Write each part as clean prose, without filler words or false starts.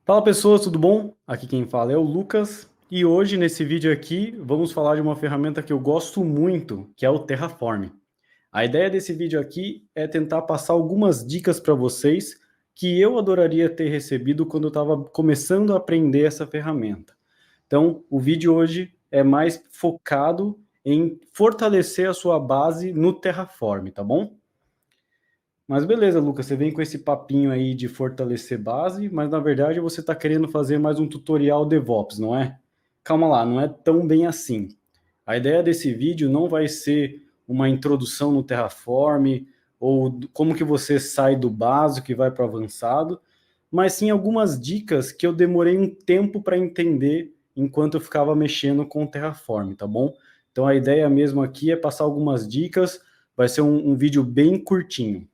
Fala pessoas, tudo bom? Aqui quem fala é o Lucas e hoje nesse vídeo aqui vamos falar de uma ferramenta que eu gosto muito, que é o Terraform. A ideia desse vídeo aqui é tentar passar algumas dicas para vocês que eu adoraria ter recebido quando eu estava começando a aprender essa ferramenta. Então, o vídeo hoje é mais focado em fortalecer a sua base no Terraform, tá bom? Mas beleza, Lucas, você vem com esse papinho aí de fortalecer base, mas na verdade você está querendo fazer mais um tutorial DevOps, não é? Calma lá, não é tão bem assim. A ideia desse vídeo não vai ser uma introdução no Terraform ou como que você sai do básico e vai para o avançado, mas sim algumas dicas que eu demorei um tempo para entender enquanto eu ficava mexendo com o Terraform, tá bom? Então a ideia mesmo aqui é passar algumas dicas, vai ser um vídeo bem curtinho.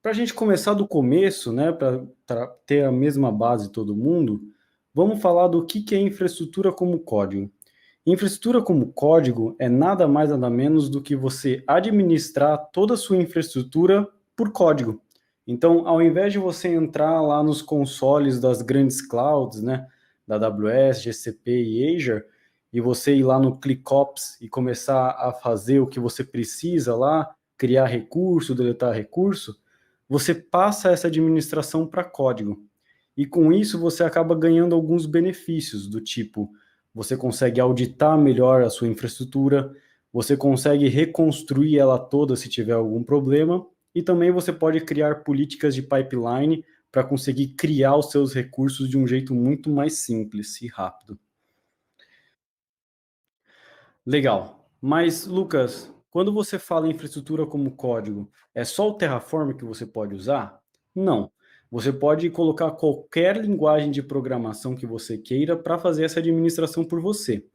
Para a gente começar do começo, né, para ter a mesma base todo mundo, vamos falar do que é infraestrutura como código. Infraestrutura como código é nada mais nada menos do que você administrar toda a sua infraestrutura por código. Então, ao invés de você entrar lá nos consoles das grandes clouds, né, da AWS, GCP e Azure, e você ir lá no ClickOps e começar a fazer o que você precisa lá, criar recurso, deletar recurso, você passa essa administração para código. E com isso você acaba ganhando alguns benefícios, do tipo, você consegue auditar melhor a sua infraestrutura, você consegue reconstruir ela toda se tiver algum problema, e também você pode criar políticas de pipeline para conseguir criar os seus recursos de um jeito muito mais simples e rápido. Legal. Mas, Lucas, quando você fala em infraestrutura como código, é só o Terraform que você pode usar? Não. Você pode colocar qualquer linguagem de programação que você queira para fazer essa administração por você.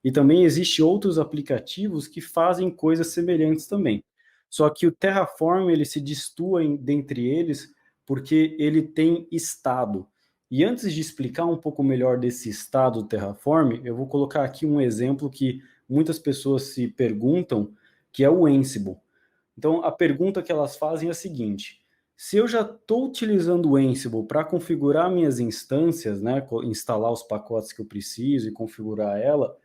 E também existem outros aplicativos que fazem coisas semelhantes também. Só que o Terraform ele se distua dentre eles porque ele tem estado. E antes de explicar um pouco melhor desse estado do Terraform, eu vou colocar aqui um exemplo que muitas pessoas se perguntam, que é o Ansible. Então, a pergunta que elas fazem é a seguinte: se eu já estou utilizando o Ansible para configurar minhas instâncias, né, instalar os pacotes que eu preciso e configurar ela,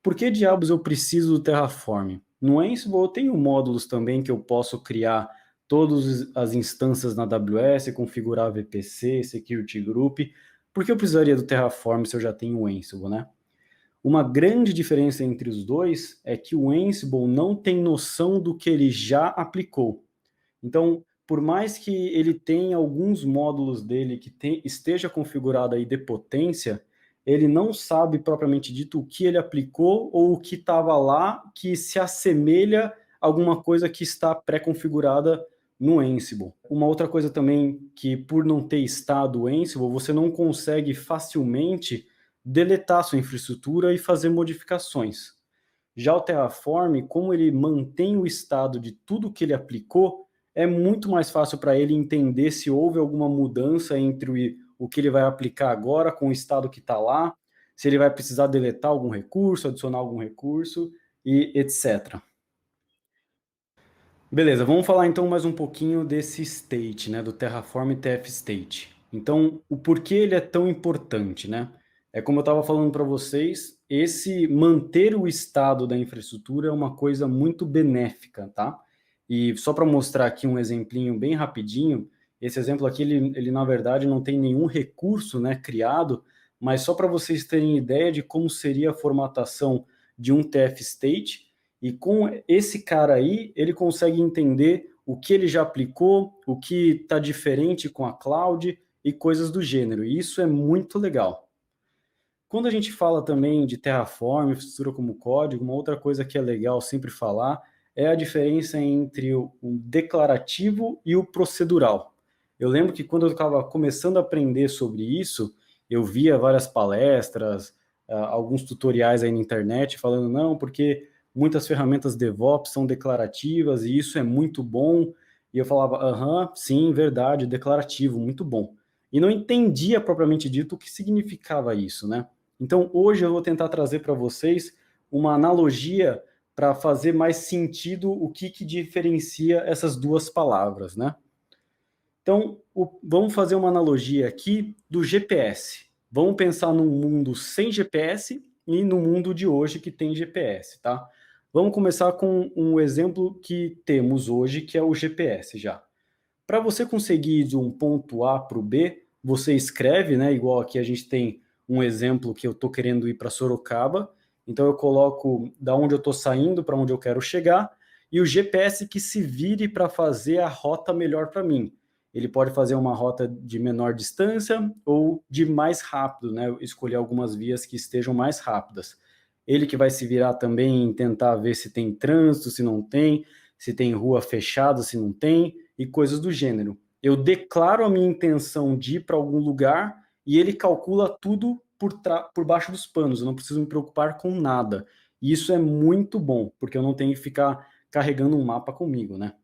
por que diabos eu preciso do Terraform? No Ansible eu tenho módulos também que eu posso criar todas as instâncias na AWS, configurar VPC, Security Group. Por que eu precisaria do Terraform se eu já tenho o Ansible, né? Uma grande diferença entre os dois é que o Ansible não tem noção do que ele já aplicou. Então, por mais que ele tenha alguns módulos dele que esteja configurado aí de potência, ele não sabe propriamente dito o que ele aplicou ou o que estava lá que se assemelha a alguma coisa que está pré-configurada no Ansible. Uma outra coisa também que, por não ter estado o Ansible, você não consegue facilmente deletar sua infraestrutura e fazer modificações. Já o Terraform, como ele mantém o estado de tudo que ele aplicou, é muito mais fácil para ele entender se houve alguma mudança entre o que ele vai aplicar agora com o estado que está lá, se ele vai precisar deletar algum recurso, adicionar algum recurso e etc. Beleza, vamos falar então mais um pouquinho desse state, né, do Terraform TF State. Então, o porquê ele é tão importante, né? É como eu estava falando para vocês, esse manter o estado da infraestrutura é uma coisa muito benéfica, tá? E só para mostrar aqui um exemplinho bem rapidinho, esse exemplo aqui, ele na verdade não tem nenhum recurso, né, criado, mas só para vocês terem ideia de como seria a formatação de um TF State, e com esse cara aí, ele consegue entender o que ele já aplicou, o que está diferente com a cloud e coisas do gênero. E isso é muito legal. Quando a gente fala também de Terraform, infraestrutura como código, uma outra coisa que é legal sempre falar é a diferença entre o declarativo e o procedural. Eu lembro que quando eu estava começando a aprender sobre isso, eu via várias palestras, alguns tutoriais aí na internet falando, não, porque muitas ferramentas DevOps são declarativas e isso é muito bom. E eu falava, aham, sim, verdade, declarativo, muito bom. E não entendia propriamente dito o que significava isso, né? Então, hoje eu vou tentar trazer para vocês uma analogia para fazer mais sentido o que diferencia essas duas palavras, né? Então, vamos fazer uma analogia aqui do GPS. Vamos pensar num mundo sem GPS e no mundo de hoje que tem GPS, tá? Vamos começar com um exemplo que temos hoje, que é o GPS já. Para você conseguir ir de um ponto A para o B, você escreve, né? Igual aqui a gente tem um exemplo que eu estou querendo ir para Sorocaba, então eu coloco da onde eu estou saindo para onde eu quero chegar, e o GPS que se vire para fazer a rota melhor para mim. Ele pode fazer uma rota de menor distância ou de mais rápido, né? Escolher algumas vias que estejam mais rápidas. Ele que vai se virar também em tentar ver se tem trânsito, se não tem, se tem rua fechada, se não tem, e coisas do gênero. Eu declaro a minha intenção de ir para algum lugar e ele calcula tudo por baixo dos panos. Eu não preciso me preocupar com nada. E isso é muito bom, porque eu não tenho que ficar carregando um mapa comigo, né?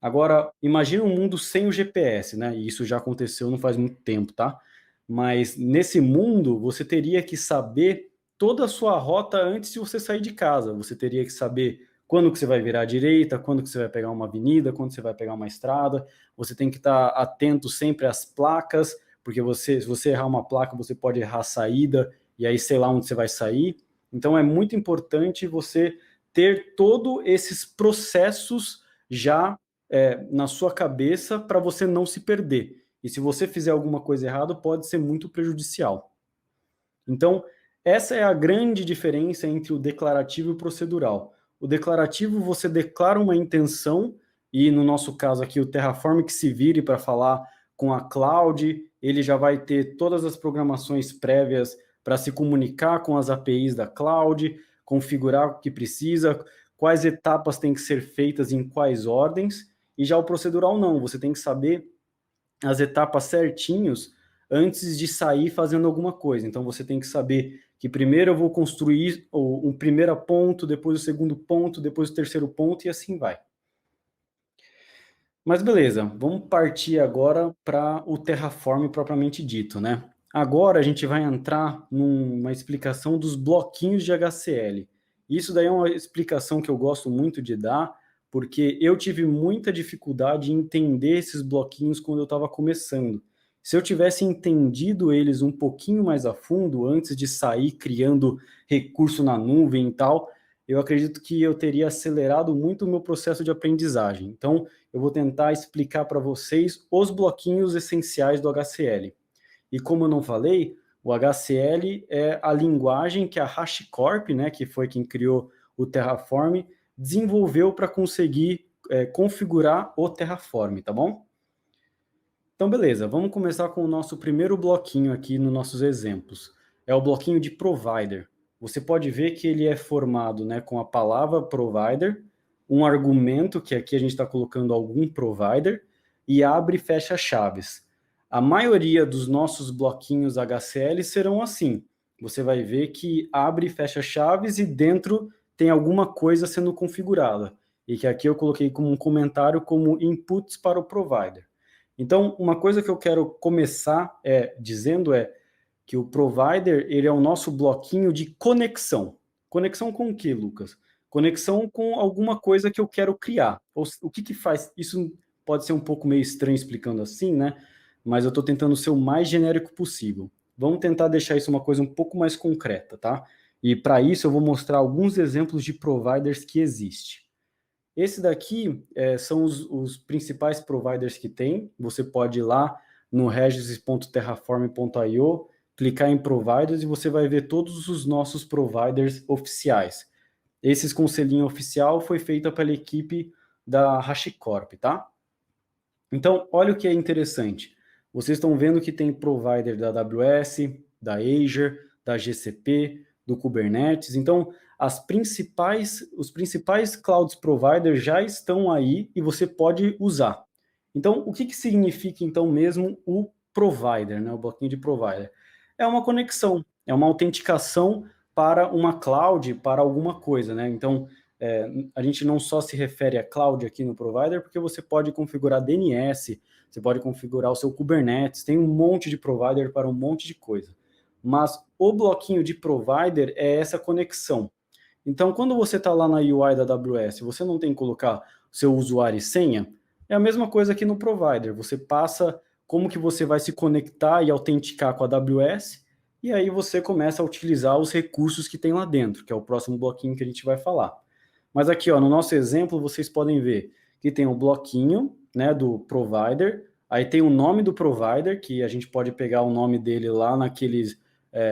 Agora, imagina um mundo sem o GPS, né? E isso já aconteceu não faz muito tempo, tá? Mas nesse mundo, você teria que saber toda a sua rota antes de você sair de casa. Você teria que saber quando que você vai virar à direita, quando que você vai pegar uma avenida, quando você vai pegar uma estrada. Você tem que estar atento sempre às placas, porque se você errar uma placa, você pode errar a saída, e aí sei lá onde você vai sair. Então é muito importante você ter todos esses processos já na sua cabeça para você não se perder. E se você fizer alguma coisa errada, pode ser muito prejudicial. Então, essa é a grande diferença entre o declarativo e o procedural. O declarativo, você declara uma intenção, e no nosso caso aqui, o Terraform que se vire para falar com a cloud, ele já vai ter todas as programações prévias para se comunicar com as APIs da cloud, configurar o que precisa, quais etapas têm que ser feitas em quais ordens, e já o procedural não, você tem que saber as etapas certinhos antes de sair fazendo alguma coisa. Então você tem que saber que primeiro eu vou construir um primeiro ponto, depois o segundo ponto, depois o terceiro ponto e assim vai. Mas beleza, vamos partir agora para o Terraform propriamente dito, né? Agora a gente vai entrar numa explicação dos bloquinhos de HCL. Isso daí é uma explicação que eu gosto muito de dar, porque eu tive muita dificuldade em entender esses bloquinhos quando eu estava começando. Se eu tivesse entendido eles um pouquinho mais a fundo, antes de sair criando recurso na nuvem e tal, eu acredito que eu teria acelerado muito o meu processo de aprendizagem. Então, eu vou tentar explicar para vocês os bloquinhos essenciais do HCL. E como eu não falei, o HCL é a linguagem que a HashiCorp, né, que foi quem criou o Terraform, desenvolveu para conseguir configurar o Terraform, tá bom? Então, beleza, vamos começar com o nosso primeiro bloquinho aqui nos nossos exemplos. É o bloquinho de provider. Você pode ver que ele é formado, né, com a palavra provider, um argumento, que aqui a gente está colocando algum provider, e abre e fecha chaves. A maioria dos nossos bloquinhos HCL serão assim. Você vai ver que abre e fecha chaves e dentro tem alguma coisa sendo configurada. E que aqui eu coloquei como um comentário como inputs para o provider. Então, uma coisa que eu quero começar dizendo é que o provider, ele é o nosso bloquinho de conexão. Conexão com o que, Lucas? Conexão com alguma coisa que eu quero criar. O que faz? Isso pode ser um pouco meio estranho explicando assim, né? Mas eu estou tentando ser o mais genérico possível. Vamos tentar deixar isso uma coisa um pouco mais concreta, tá? E para isso eu vou mostrar alguns exemplos de providers que existem. Esse daqui são os principais providers que tem. Você pode ir lá no regis.terraform.io, clicar em providers e você vai ver todos os nossos providers oficiais. Esse conselhinho oficial foi feito pela equipe da HashiCorp, tá? Então, olha o que é interessante. Vocês estão vendo que tem provider da AWS, da Azure, da GCP, do Kubernetes. Então, os principais cloud providers já estão aí e você pode usar. Então, o que significa, então, mesmo o provider, né? O bloquinho de provider? É uma conexão, é uma autenticação para uma cloud, para alguma coisa, né? Então, a gente não só se refere a cloud aqui no provider, porque você pode configurar DNS, você pode configurar o seu Kubernetes, tem um monte de provider para um monte de coisa. Mas o bloquinho de provider é essa conexão. Então, quando você está lá na UI da AWS, você não tem que colocar seu usuário e senha, É a mesma coisa aqui no provider, você passa como que você vai se conectar e autenticar com a AWS, e aí você começa a utilizar os recursos que tem lá dentro, que é o próximo bloquinho que a gente vai falar. Mas aqui, ó, no nosso exemplo, vocês podem ver que tem o bloquinho, né, do provider, aí tem o nome do provider, que a gente pode pegar o nome dele lá naquele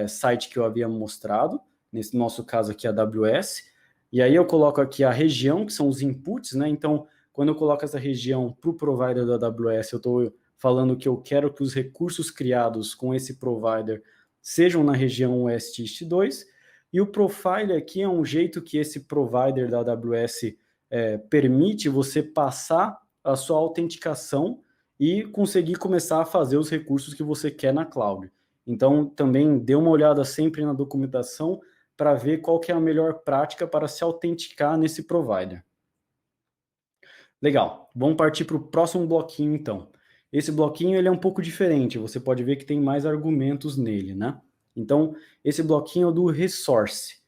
site que eu havia mostrado, nesse nosso caso aqui a AWS, e aí eu coloco aqui a região, que são os inputs, né, então quando eu coloco essa região para o provider da AWS, eu estou falando que eu quero que os recursos criados com esse provider sejam na região West East 2, e o profile aqui é um jeito que esse provider da AWS permite você passar a sua autenticação e conseguir começar a fazer os recursos que você quer na cloud. Então, também dê uma olhada sempre na documentação para ver qual que é a melhor prática para se autenticar nesse provider. Legal, vamos partir para o próximo bloquinho então. Esse bloquinho ele é um pouco diferente, você pode ver que tem mais argumentos nele, né? Então, esse bloquinho é do resource.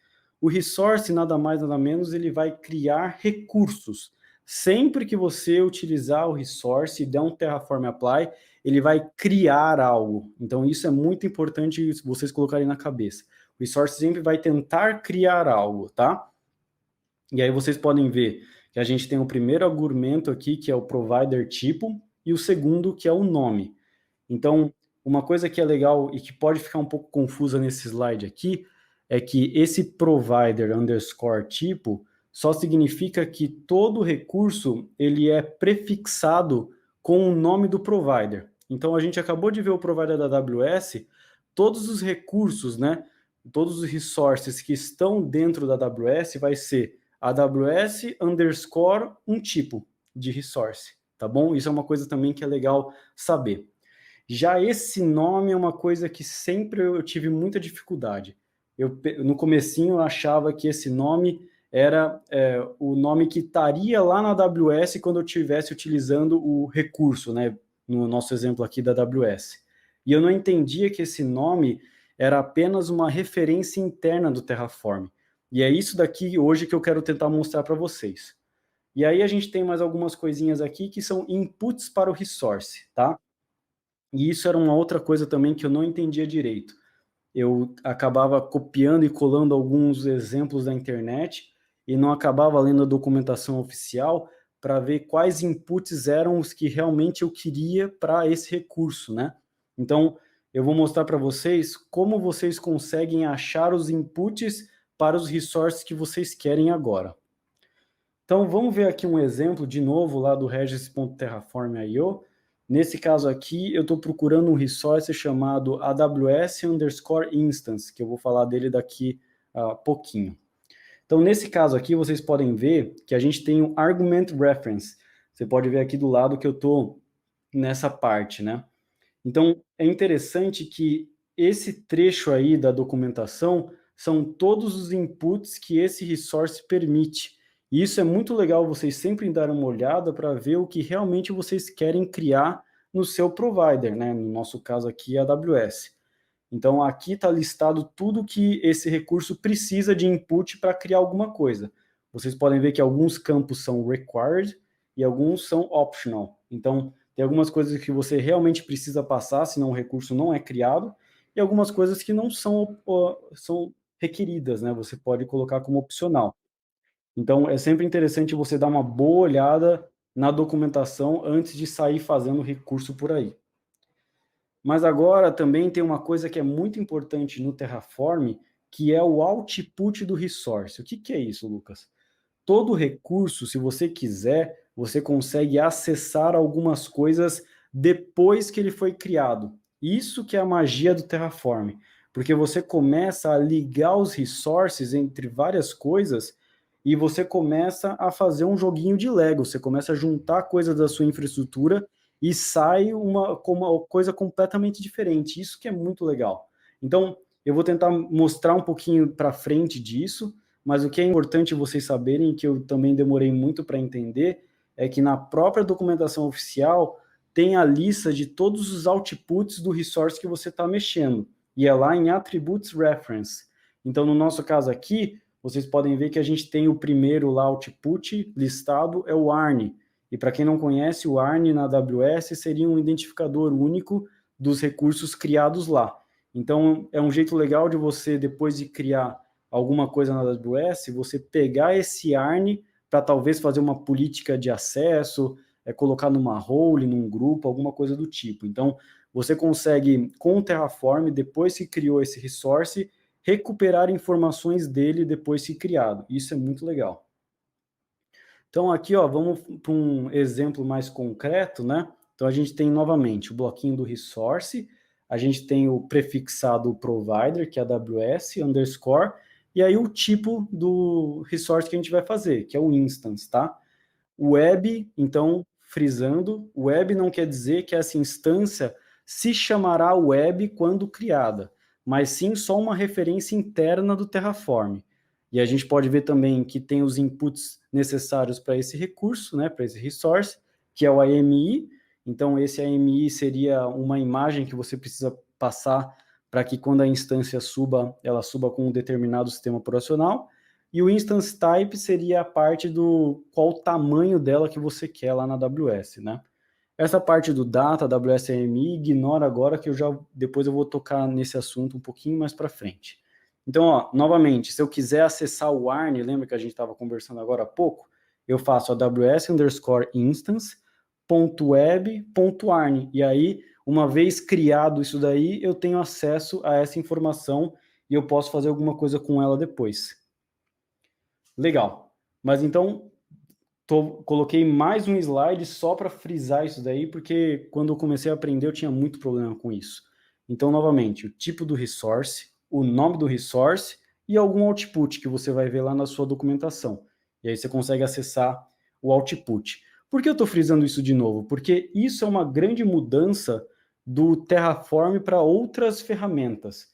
O resource, nada mais nada menos, ele vai criar recursos. Sempre que você utilizar o resource e der um Terraform Apply, ele vai criar algo. Então, isso é muito importante vocês colocarem na cabeça. O resource sempre vai tentar criar algo, tá? E aí vocês podem ver que a gente tem o primeiro argumento aqui, que é o provider tipo, e o segundo, que é o nome. Então, uma coisa que é legal e que pode ficar um pouco confusa nesse slide aqui, é que esse provider underscore tipo só significa que todo recurso ele é prefixado com o nome do provider. Então, a gente acabou de ver o provider da AWS, todos os recursos, né, todos os resources que estão dentro da AWS vai ser AWS underscore um tipo de resource, tá bom? Isso é uma coisa também que é legal saber. Já esse nome é uma coisa que sempre eu tive muita dificuldade. No comecinho eu achava que esse nome era o nome que estaria lá na AWS quando eu estivesse utilizando o recurso, né? No nosso exemplo aqui da AWS. E eu não entendia que esse nome era apenas uma referência interna do Terraform. E é isso daqui hoje que eu quero tentar mostrar para vocês. E aí a gente tem mais algumas coisinhas aqui que são inputs para o resource, tá? E isso era uma outra coisa também que eu não entendia direito. Eu acabava copiando e colando alguns exemplos da internet e não acabava lendo a documentação oficial para ver quais inputs eram os que realmente eu queria para esse recurso, né? Então, eu vou mostrar para vocês como vocês conseguem achar os inputs para os resources que vocês querem agora. Então, vamos ver aqui um exemplo, de novo, lá do regis.terraform.io. Nesse caso aqui, eu estou procurando um resource chamado AWS underscore instance, que eu vou falar dele daqui a pouquinho. Então, nesse caso aqui, vocês podem ver que a gente tem um argument reference. Você pode ver aqui do lado que eu estou nessa parte, né? Então, é interessante que esse trecho aí da documentação são todos os inputs que esse resource permite. E isso é muito legal vocês sempre darem uma olhada para ver o que realmente vocês querem criar no seu provider, né? No nosso caso aqui, a AWS. Então, aqui está listado tudo que esse recurso precisa de input para criar alguma coisa. Vocês podem ver que alguns campos são required e alguns são optional. Então, tem algumas coisas que você realmente precisa passar, senão o recurso não é criado, e algumas coisas que não são requeridas, né? Você pode colocar como opcional. Então, é sempre interessante você dar uma boa olhada na documentação antes de sair fazendo recurso por aí. Mas agora também tem uma coisa que é muito importante no Terraform, que é o output do resource. O que é isso, Lucas? Todo recurso, se você quiser, você consegue acessar algumas coisas depois que ele foi criado. Isso que é a magia do Terraform, porque você começa a ligar os resources entre várias coisas e você começa a fazer um joguinho de Lego, você começa a juntar coisas da sua infraestrutura e sai uma coisa completamente diferente. Isso que é muito legal. Então, eu vou tentar mostrar um pouquinho para frente disso, mas o que é importante vocês saberem, que eu também demorei muito para entender, é que na própria documentação oficial tem a lista de todos os outputs do resource que você está mexendo, e é lá em Attributes Reference. Então, no nosso caso aqui, vocês podem ver que a gente tem o primeiro lá, output listado, é o ARN, E para quem não conhece, o ARN na AWS seria um identificador único dos recursos criados lá. Então, é um jeito legal de você, depois de criar alguma coisa na AWS, você pegar esse ARN para talvez fazer uma política de acesso, colocar numa role, num grupo, alguma coisa do tipo. Então, você consegue, com o Terraform, depois que criou esse resource, recuperar informações dele depois que criado. Isso é muito legal. Então, aqui, ó, vamos para um exemplo mais concreto, né? Então, a gente tem, novamente, o bloquinho do resource, a gente tem o prefixado provider, que é AWS, underscore, e aí o tipo do resource que a gente vai fazer, que é o instance, tá? O web, então, frisando, web não quer dizer que essa instância se chamará web quando criada, mas sim só uma referência interna do Terraform. E a gente pode ver também que tem os inputs necessários para esse recurso, né, para esse resource, que é o AMI. Então, esse AMI seria uma imagem que você precisa passar para que quando a instância suba, ela suba com um determinado sistema operacional. E o instance type seria a parte do qual o tamanho dela que você quer lá na AWS, né? Essa parte do data, AWS AMI, ignora agora que depois eu vou tocar nesse assunto um pouquinho mais para frente. Então, ó, novamente, se eu quiser acessar o ARN, lembra que a gente estava conversando agora há pouco? Eu faço aws_instance.web.arn, e aí, uma vez criado isso daí, eu tenho acesso a essa informação e eu posso fazer alguma coisa com ela depois. Legal. Mas então, coloquei mais um slide só para frisar isso daí, porque quando eu comecei a aprender eu tinha muito problema com isso. Então, novamente, o tipo do resource, o nome do resource e algum output que você vai ver lá na sua documentação. E aí você consegue acessar o output. Por que eu estou frisando isso de novo? Porque isso é uma grande mudança do Terraform para outras ferramentas.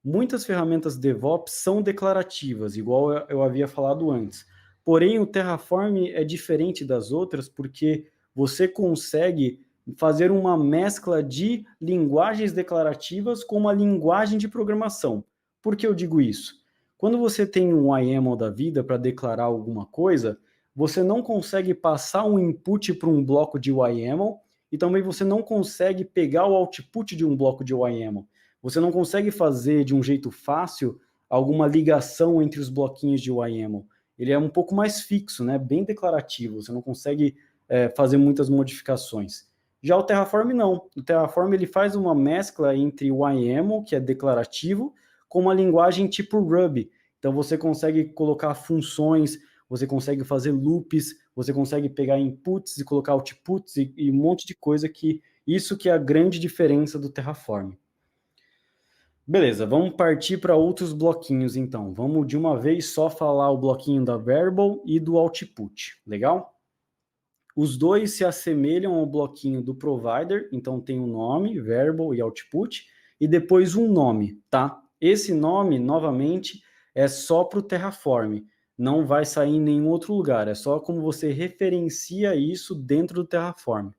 Muitas ferramentas DevOps são declarativas, igual eu havia falado antes. Porém, o Terraform é diferente das outras porque você consegue fazer uma mescla de linguagens declarativas com uma linguagem de programação. Por que eu digo isso? Quando você tem um YAML da vida para declarar alguma coisa, você não consegue passar um input para um bloco de YAML e também você não consegue pegar o output de um bloco de YAML. Você não consegue fazer de um jeito fácil alguma ligação entre os bloquinhos de YAML. Ele é um pouco mais fixo, né? Bem declarativo, você não consegue fazer muitas modificações. Já o Terraform não. O Terraform ele faz uma mescla entre o YAML, que é declarativo, com uma linguagem tipo Ruby. Então você consegue colocar funções, você consegue fazer loops, você consegue pegar inputs e colocar outputs e um monte de coisa que isso que é a grande diferença do Terraform. Beleza, vamos partir para outros bloquinhos então. Vamos de uma vez só falar o bloquinho da variable e do output, legal? Os dois se assemelham ao bloquinho do provider, então tem um nome, variable e output, e depois um nome, tá? Esse nome, novamente, é só para o Terraform, não vai sair em nenhum outro lugar, é só como você referencia isso dentro do Terraform.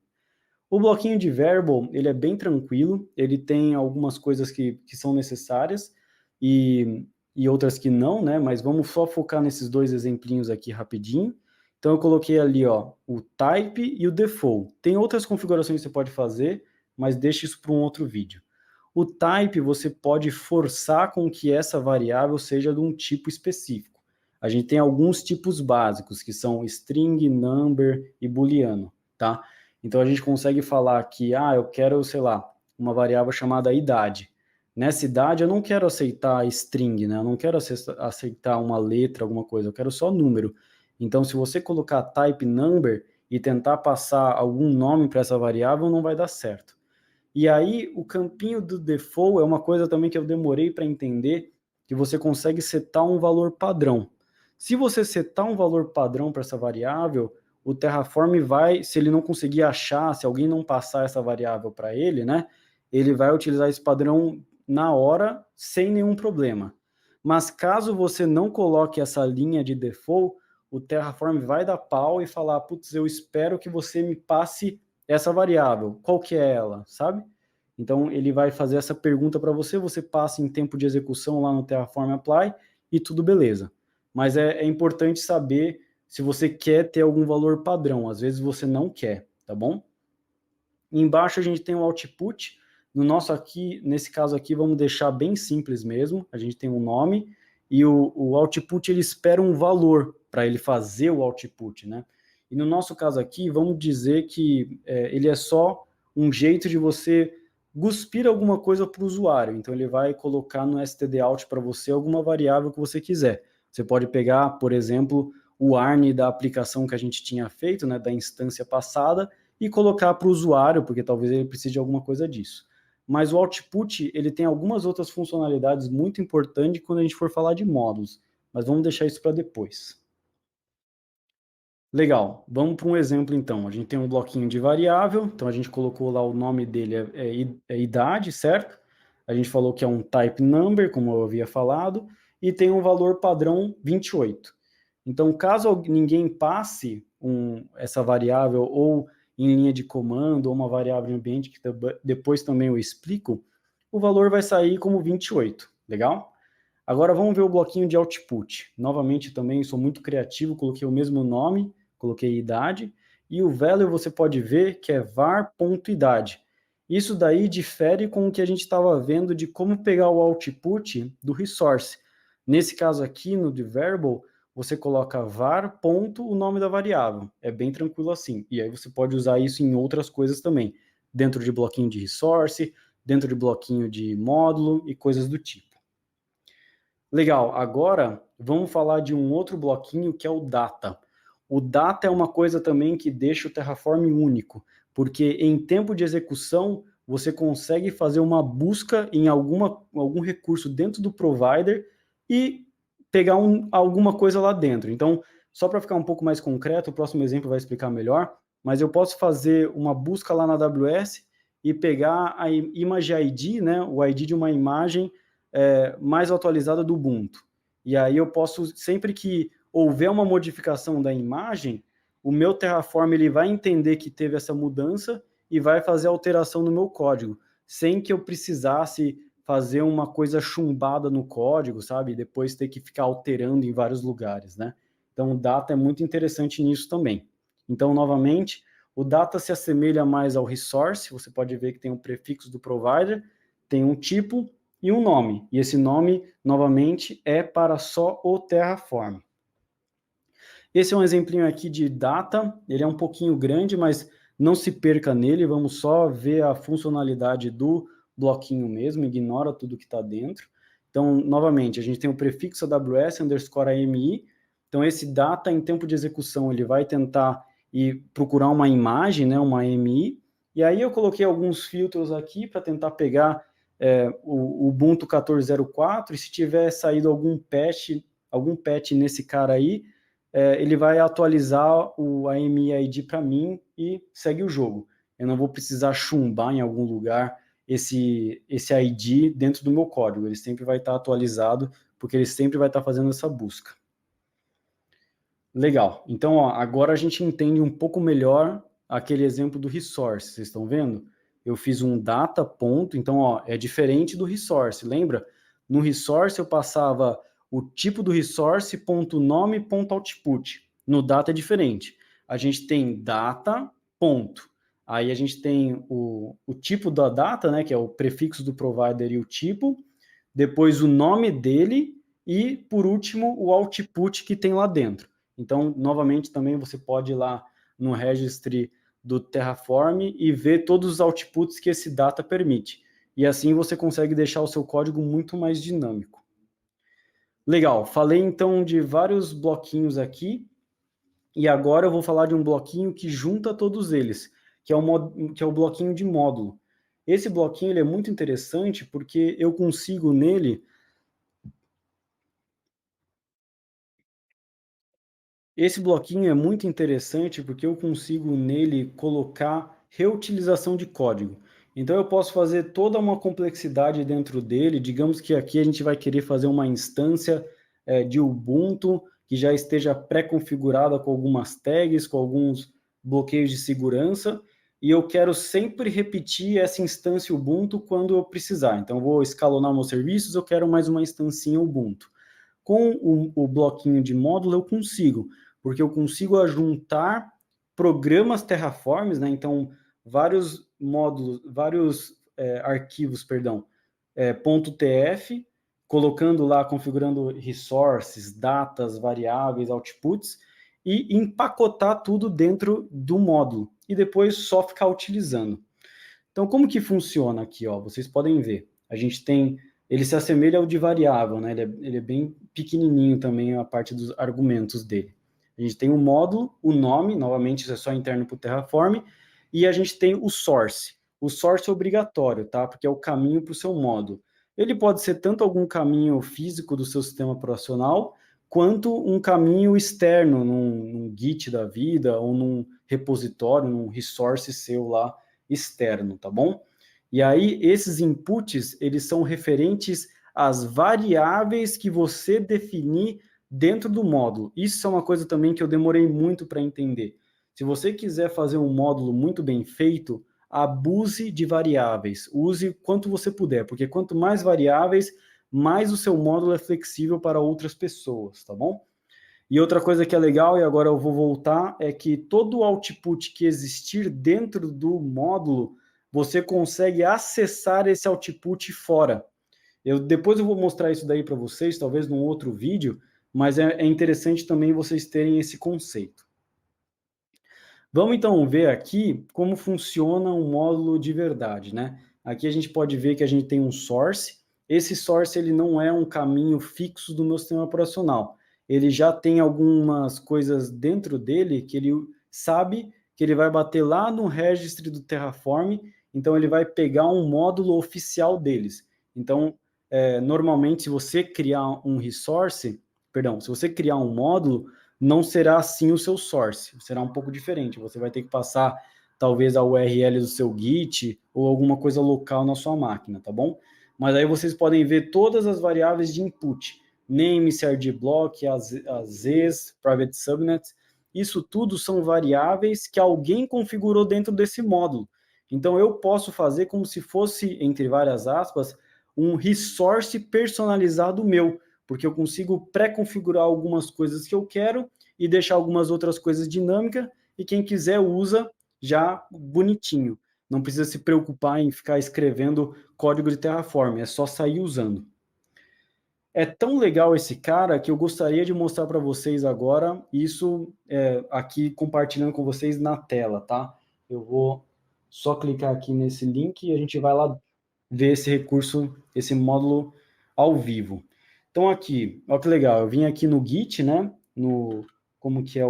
O bloquinho de variable, ele é bem tranquilo, ele tem algumas coisas que são necessárias e outras que não, né? Mas vamos só focar nesses dois exemplinhos aqui rapidinho. Então eu coloquei ali, ó, o type e o default. Tem outras configurações que você pode fazer, mas deixa isso para um outro vídeo. O type você pode forçar com que essa variável seja de um tipo específico. A gente tem alguns tipos básicos, que são string, number e booleano, tá? Então a gente consegue falar que, eu quero, sei lá, uma variável chamada idade. Nessa idade eu não quero aceitar string, né? Eu não quero aceitar uma letra, alguma coisa, eu quero só número. Então se você colocar type number e tentar passar algum nome para essa variável, não vai dar certo. E aí o campinho do default é uma coisa também que eu demorei para entender, que você consegue setar um valor padrão. Se você setar um valor padrão para essa variável, o Terraform vai, se ele não conseguir achar, se alguém não passar essa variável para ele, né, ele vai utilizar esse padrão na hora, sem nenhum problema. Mas caso você não coloque essa linha de default, o Terraform vai dar pau e falar, putz, eu espero que você me passe essa variável, qual que é ela, sabe? Então ele vai fazer essa pergunta para você, você passa em tempo de execução lá no Terraform Apply e tudo beleza. Mas é importante saber se você quer ter algum valor padrão, às vezes você não quer, tá bom? Embaixo a gente tem o output, no nosso aqui, nesse caso aqui, vamos deixar bem simples mesmo, a gente tem um nome, e o output ele espera um valor para ele fazer o output, né? E no nosso caso aqui, vamos dizer que ele é só um jeito de você cuspir alguma coisa para o usuário, então ele vai colocar no stdout para você alguma variável que você quiser. Você pode pegar, por exemplo, o ARN da aplicação que a gente tinha feito, né, da instância passada, e colocar para o usuário, porque talvez ele precise de alguma coisa disso. Mas o output, ele tem algumas outras funcionalidades muito importantes quando a gente for falar de módulos, mas vamos deixar isso para depois. Legal, vamos para um exemplo então. A gente tem um bloquinho de variável, então a gente colocou lá o nome dele é idade, certo? A gente falou que é um type number, como eu havia falado, e tem um valor padrão 28. Então, caso ninguém passe essa variável ou em linha de comando, ou uma variável em ambiente, que depois também eu explico, o valor vai sair como 28, legal? Agora vamos ver o bloquinho de output. Novamente também sou muito criativo, coloquei o mesmo nome, coloquei idade, e o value você pode ver que é var.idade. Isso daí difere com o que a gente estava vendo de como pegar o output do resource. Nesse caso aqui, no de variable, você coloca var. O nome da variável. É bem tranquilo assim. E aí você pode usar isso em outras coisas também, dentro de bloquinho de resource, dentro de bloquinho de módulo e coisas do tipo. Legal, agora vamos falar de um outro bloquinho que é o data. O data é uma coisa também que deixa o Terraform único, porque em tempo de execução você consegue fazer uma busca em algum recurso dentro do provider e pegar alguma coisa lá dentro. Então, só para ficar um pouco mais concreto, o próximo exemplo vai explicar melhor, mas eu posso fazer uma busca lá na AWS e pegar a Image ID, né, o ID de uma imagem mais atualizada do Ubuntu. E aí eu posso, sempre que houver uma modificação da imagem, o meu Terraform ele vai entender que teve essa mudança e vai fazer alteração no meu código, sem que eu precisasse fazer uma coisa chumbada no código, sabe? E depois ter que ficar alterando em vários lugares, né? Então, o data é muito interessante nisso também. Então, novamente, o data se assemelha mais ao resource, você pode ver que tem um prefixo do provider, tem um tipo e um nome. E esse nome, novamente, é para só o Terraform. Esse é um exemplinho aqui de data, ele é um pouquinho grande, mas não se perca nele, vamos só ver a funcionalidade do bloquinho mesmo, ignora tudo que está dentro. Então, novamente, a gente tem o prefixo AWS _AMI, então esse data em tempo de execução, ele vai tentar ir procurar uma imagem, né, uma AMI, e aí eu coloquei alguns filtros aqui para tentar pegar o Ubuntu 14.04, e se tiver saído algum patch nesse cara aí, ele vai atualizar o AMI ID para mim e segue o jogo. Eu não vou precisar chumbar em algum lugar esse ID dentro do meu código. Ele sempre vai estar atualizado, porque ele sempre vai estar fazendo essa busca. Legal. Então, ó, agora a gente entende um pouco melhor aquele exemplo do resource. Vocês estão vendo? Eu fiz um data ponto, então ó, é diferente do resource. Lembra? No resource eu passava o tipo do resource, ponto nome, ponto output. No data é diferente. A gente tem data, ponto. Aí a gente tem o tipo da data, né, que é o prefixo do provider e o tipo, depois o nome dele e, por último, o output que tem lá dentro. Então, novamente, também você pode ir lá no registry do Terraform e ver todos os outputs que esse data permite. E assim você consegue deixar o seu código muito mais dinâmico. Legal, falei então de vários bloquinhos aqui, e agora eu vou falar de um bloquinho que junta todos eles, que é o bloquinho de módulo. Esse bloquinho ele é muito interessante porque eu consigo nele Esse bloquinho é muito interessante porque eu consigo nele colocar reutilização de código. Então eu posso fazer toda uma complexidade dentro dele. Digamos que aqui a gente vai querer fazer uma instância de Ubuntu que já esteja pré-configurada com algumas tags, com alguns bloqueios de segurança, e eu quero sempre repetir essa instância Ubuntu quando eu precisar. Então eu vou escalonar meus serviços, eu quero mais uma instância Ubuntu. Com o bloquinho de módulo eu consigo, porque eu consigo ajuntar programas Terraforms, né? Então, vários módulos, vários arquivos, perdão, .tf, colocando lá, configurando resources, datas, variáveis, outputs, e empacotar tudo dentro do módulo, e depois só ficar utilizando. Então, como que funciona aqui? Ó? Vocês podem ver. A gente tem, ele se assemelha ao de variável, né? Ele é bem pequenininho também, a parte dos argumentos dele. A gente tem o módulo, o nome, novamente isso é só interno para o Terraform, e a gente tem o source. O source é obrigatório, tá? Porque é o caminho para o seu módulo. Ele pode ser tanto algum caminho físico do seu sistema operacional, quanto um caminho externo, num Git da vida, ou num repositório, num resource seu lá, externo, tá bom? E aí, esses inputs, eles são referentes às variáveis que você definir dentro do módulo. Isso é uma coisa também que eu demorei muito para entender. Se você quiser fazer um módulo muito bem feito, abuse de variáveis. Use quanto você puder, porque quanto mais variáveis, mais o seu módulo é flexível para outras pessoas, tá bom? E outra coisa que é legal, e agora eu vou voltar, é que todo output que existir dentro do módulo, você consegue acessar esse output fora. Depois eu vou mostrar isso daí para vocês, talvez num outro vídeo, mas é interessante também vocês terem esse conceito. Vamos então ver aqui como funciona um módulo de verdade, né? Aqui a gente pode ver que a gente tem um source. Esse source ele não é um caminho fixo do meu sistema operacional. Ele já tem algumas coisas dentro dele que ele sabe que ele vai bater lá no registry do Terraform, então ele vai pegar um módulo oficial deles. Então, normalmente, se você criar um resource, perdão, se você criar um módulo, não será assim o seu source, será um pouco diferente. Você vai ter que passar talvez a URL do seu Git ou alguma coisa local na sua máquina, tá bom? Mas aí vocês podem ver todas as variáveis de input, name, CRD block, as private subnet, isso tudo são variáveis que alguém configurou dentro desse módulo. Então eu posso fazer como se fosse, entre várias aspas, um resource personalizado meu, porque eu consigo pré-configurar algumas coisas que eu quero e deixar algumas outras coisas dinâmicas, e quem quiser usa já bonitinho. Não precisa se preocupar em ficar escrevendo código de Terraform, é só sair usando. É tão legal esse cara que eu gostaria de mostrar para vocês agora, isso aqui compartilhando com vocês na tela, tá? Eu vou só clicar aqui nesse link e a gente vai lá ver esse recurso, esse módulo ao vivo. Então aqui, olha que legal, eu vim aqui no Git, né, como que é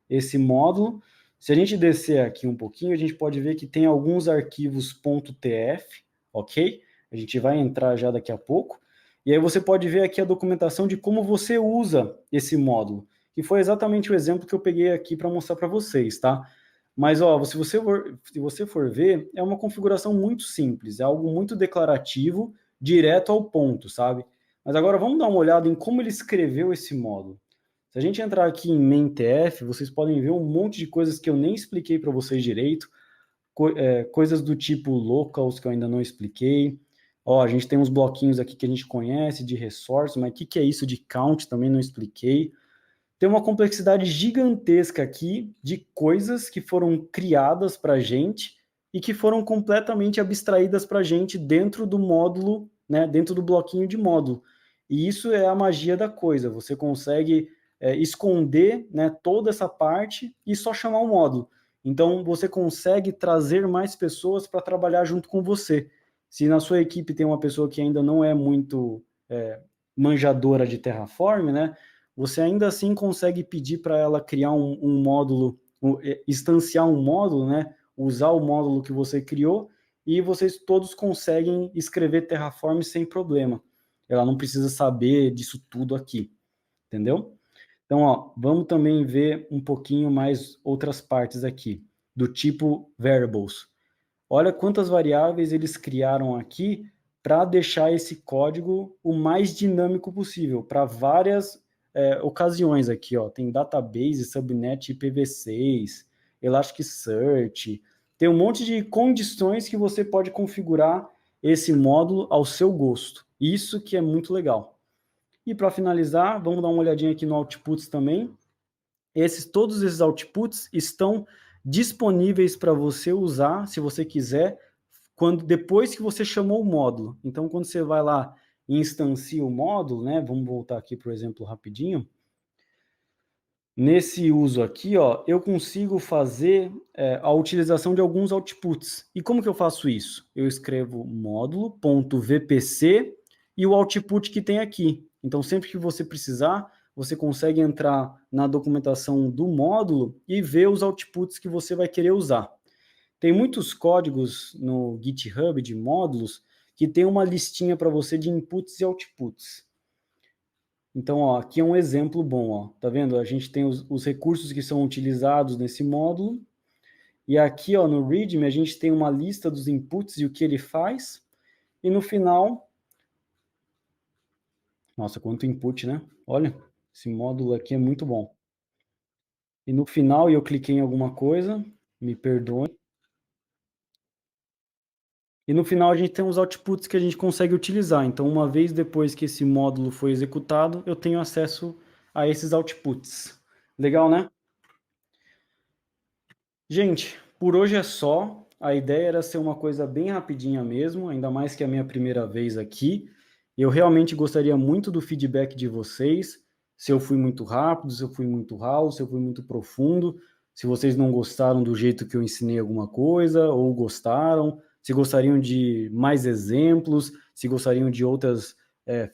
esse módulo. Se a gente descer aqui um pouquinho, a gente pode ver que tem alguns arquivos .tf, ok? A gente vai entrar já daqui a pouco. E aí você pode ver aqui a documentação de como você usa esse módulo, que foi exatamente o exemplo que eu peguei aqui para mostrar para vocês, tá? Mas, ó, se você for ver, é uma configuração muito simples, é algo muito declarativo, direto ao ponto, sabe? Mas agora vamos dar uma olhada em como ele escreveu esse módulo. Se a gente entrar aqui em main.tf, vocês podem ver um monte de coisas que eu nem expliquei para vocês direito, coisas do tipo locals que eu ainda não expliquei. Ó, a gente tem uns bloquinhos aqui que a gente conhece de resource, mas o que é isso de count também não expliquei. Tem uma complexidade gigantesca aqui de coisas que foram criadas para a gente e que foram completamente abstraídas para a gente dentro do módulo, né, dentro do bloquinho de módulo. E isso é a magia da coisa, você consegue esconder, né, toda essa parte e só chamar o módulo. Então, você consegue trazer mais pessoas para trabalhar junto com você. Se na sua equipe tem uma pessoa que ainda não é muito manjadora de Terraform, né, você ainda assim consegue pedir para ela criar um módulo, instanciar um módulo, né, usar o módulo que você criou, e vocês todos conseguem escrever Terraform sem problema. Ela não precisa saber disso tudo aqui, entendeu? Então, ó, vamos também ver um pouquinho mais outras partes aqui, do tipo variables. Olha quantas variáveis eles criaram aqui para deixar esse código o mais dinâmico possível, para várias ocasiões aqui, ó. Tem database, subnet IPv6, Elasticsearch, tem um monte de condições que você pode configurar esse módulo ao seu gosto. Isso que é muito legal. E para finalizar, vamos dar uma olhadinha aqui no outputs também. todos esses outputs estão disponíveis para você usar, se você quiser, depois que você chamou o módulo. Então, quando você vai lá e instancia o módulo, né? Vamos voltar aqui para o exemplo rapidinho. Nesse uso aqui, ó, eu consigo fazer a utilização de alguns outputs. E como que eu faço isso? Eu escrevo módulo.vpc e o output que tem aqui. Então, sempre que você precisar, você consegue entrar na documentação do módulo e ver os outputs que você vai querer usar. Tem muitos códigos no GitHub de módulos que tem uma listinha para você de inputs e outputs. Então, ó, aqui é um exemplo bom, ó. Tá vendo? A gente tem os recursos que são utilizados nesse módulo. E aqui, ó, no README, a gente tem uma lista dos inputs e o que ele faz. E no final... Nossa, quanto input, né? Olha, esse módulo aqui é muito bom. E no final, eu cliquei em alguma coisa, me perdoe. E no final, a gente tem os outputs que a gente consegue utilizar. Então, uma vez depois que esse módulo foi executado, eu tenho acesso a esses outputs. Legal, né? Gente, por hoje é só. A ideia era ser uma coisa bem rapidinha mesmo, ainda mais que é a minha primeira vez aqui. Eu realmente gostaria muito do feedback de vocês, se eu fui muito rápido, se eu fui muito ralo, se eu fui muito profundo, se vocês não gostaram do jeito que eu ensinei alguma coisa, ou gostaram, se gostariam de mais exemplos, se gostariam de outras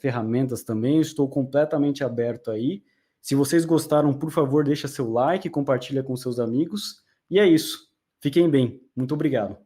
ferramentas também, estou completamente aberto aí. Se vocês gostaram, por favor, deixa seu like, compartilha com seus amigos. E é isso. Fiquem bem. Muito obrigado.